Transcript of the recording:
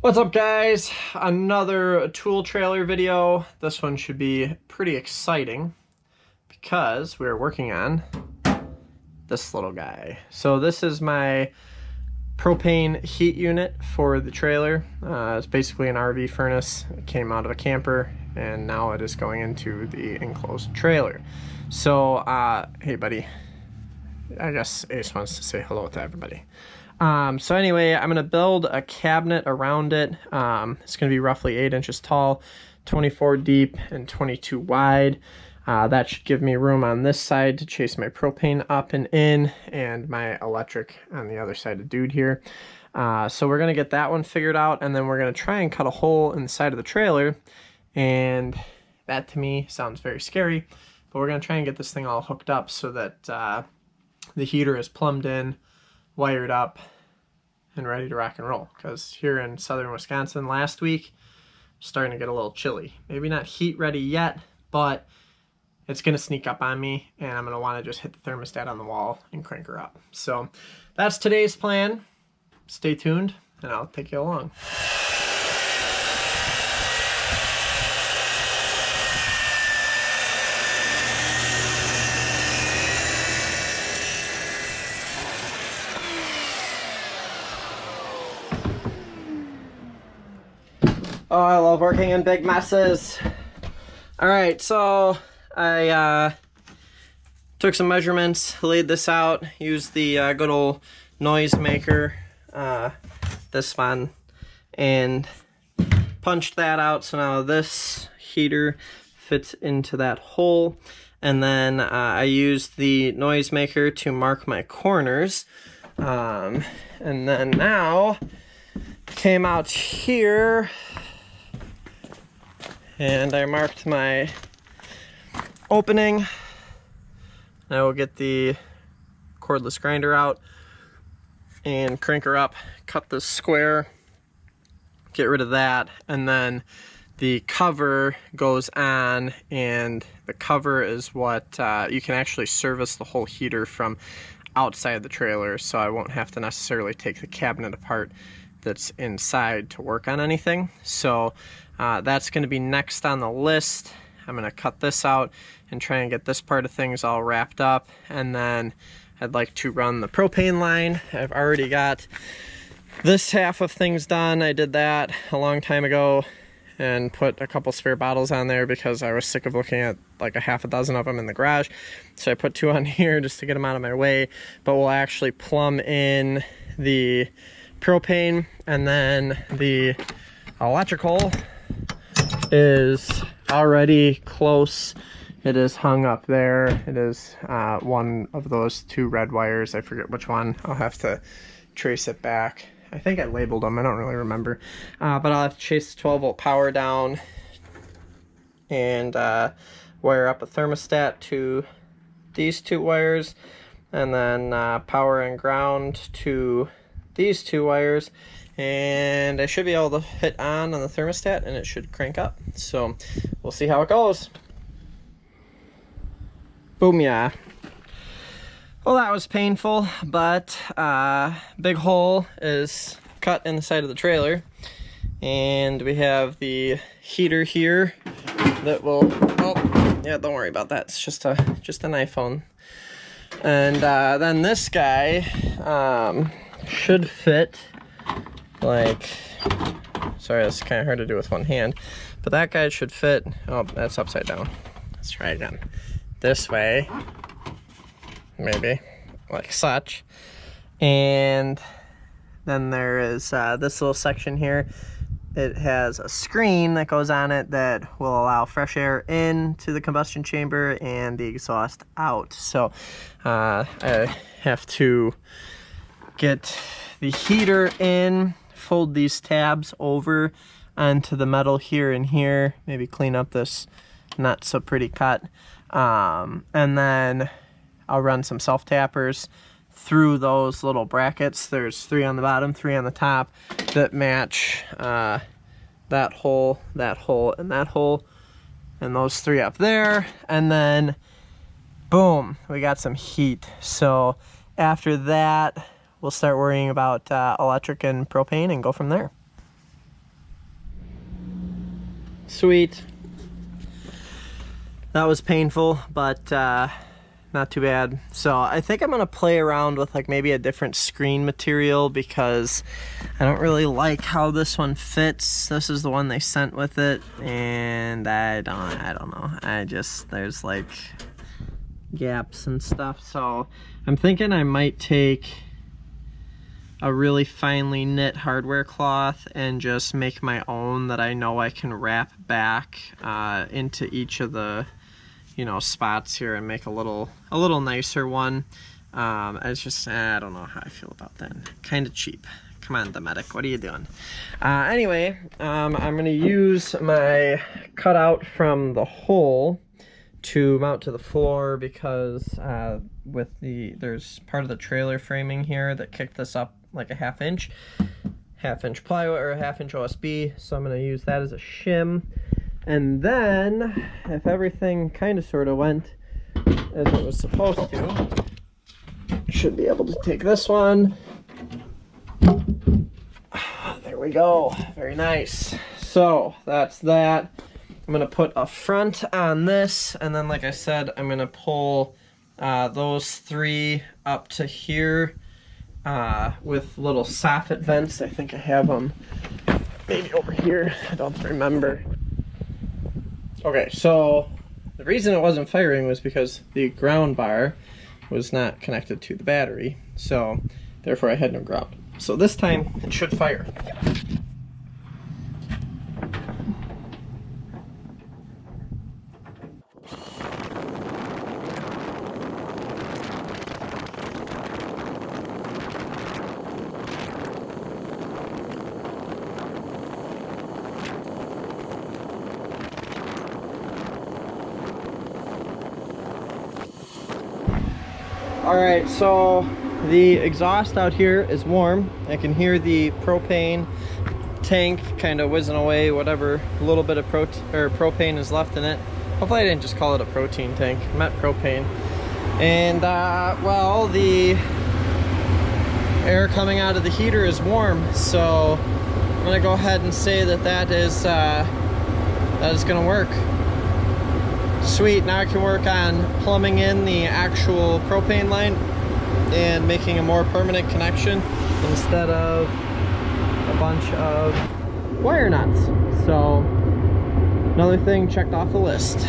What's up, guys? Another tool trailer video. This one should be pretty exciting because we're working on this little guy. So this is my propane heat unit for the trailer. It's basically an RV furnace. It came out of a camper and now it is going into the enclosed trailer. So, hey buddy, I guess Ace wants to say hello to everybody. So anyway, I'm going to build a cabinet around it. It's going to be roughly 8 inches tall, 24 deep, and 22 wide. That should give me room on this side to chase my propane up and in, and my electric on the other side of dude here. So we're going to get that one figured out, and then we're going to try and cut a hole in the side of the trailer. And that to me sounds very scary, but we're going to try and get this thing all hooked up so that the heater is plumbed in, wired up, and ready to rock and roll. Because here in southern Wisconsin last week, starting to get a little chilly. Maybe not heat ready yet, but it's gonna sneak up on me and I'm gonna want to just hit the thermostat on the wall and crank her up. So that's today's plan. Stay tuned and I'll take you along. Oh, I love working in big messes. All right, so I took some measurements, laid this out, used the good old noise maker, this one, and punched that out. So now this heater fits into that hole. And then I used the noise maker to mark my corners. And then now came out here and I marked my opening. I will get the cordless grinder out and crank her up, cut this square, get rid of that, and then the cover goes on, and the cover is what you can actually service the whole heater from outside the trailer, so I won't have to necessarily take the cabinet apart that's inside to work on anything. So that's going to be next on the list. I'm going to cut this out and try and get this part of things all wrapped up, and then I'd like to run the propane line. I've already got this half of things done. I did that a long time ago and put a couple spare bottles on there because I was sick of looking at like a half a dozen of them in the garage. So I put 2 on here just to get them out of my way, but we'll actually plumb in the propane, and then the electrical is already close. It is hung up there. It is one of those 2 red wires. I forget which one. I'll have to trace it back. I think I labeled them. I don't really remember. But I'll have to chase the 12-volt power down and wire up a thermostat to these 2 wires, and then power and ground to these 2 wires, and I should be able to hit on the thermostat and it should crank up. So we'll see how it goes. Boom, yeah. Well, that was painful, but big hole is cut in the side of the trailer, and we have the heater here that will, oh yeah, don't worry about that, it's just an iPhone. And then this guy should fit, like, sorry, that's kind of hard to do with one hand, but that guy should fit. Oh, that's upside down. Let's try again. This way, maybe, like such. And then there is this little section here. It has a screen that goes on it that will allow fresh air into the combustion chamber and the exhaust out. So I have to get the heater in, fold these tabs over onto the metal here and here, maybe clean up this not so pretty cut, and then I'll run some self-tappers through those little brackets. There's 3 on the bottom, 3 on the top that match that hole, and that hole, and those 3 up there, and then boom, we got some heat. So after that, we'll start worrying about electric and propane and go from there. Sweet. That was painful, but not too bad. So I think I'm gonna play around with like maybe a different screen material because I don't really like how this one fits. This is the one they sent with it, and I don't know. There's like gaps and stuff. So I'm thinking I might take a really finely knit hardware cloth and just make my own that I know I can wrap back into each of the spots here and make a little nicer one. It's just I don't know how I feel about that. Kind of cheap. Come on, the medic, what are you doing? Anyway, I'm gonna use my cutout from the hole to mount to the floor because there's part of the trailer framing here that kicked this up like a half inch plywood or a half-inch OSB, so I'm going to use that as a shim. And then if everything kind of sort of went as it was supposed to, should be able to take this one. There we go, very nice. So that's that. I'm going to put a front on this, and then like I said, I'm going to pull those three up to here with little soffit vents. I think I have them maybe over here. I don't remember. Okay, so the reason it wasn't firing was because the ground bar was not connected to the battery, so therefore I had no ground. So this time it should fire. Alright, so the exhaust out here is warm. I can hear the propane tank kind of whizzing away, whatever little bit of propane is left in it. Hopefully I didn't just call it a protein tank. I meant propane. And well, the air coming out of the heater is warm, so I'm gonna go ahead and say that is gonna work. Sweet, now I can work on plumbing in the actual propane line and making a more permanent connection instead of a bunch of wire nuts. So another thing checked off the list.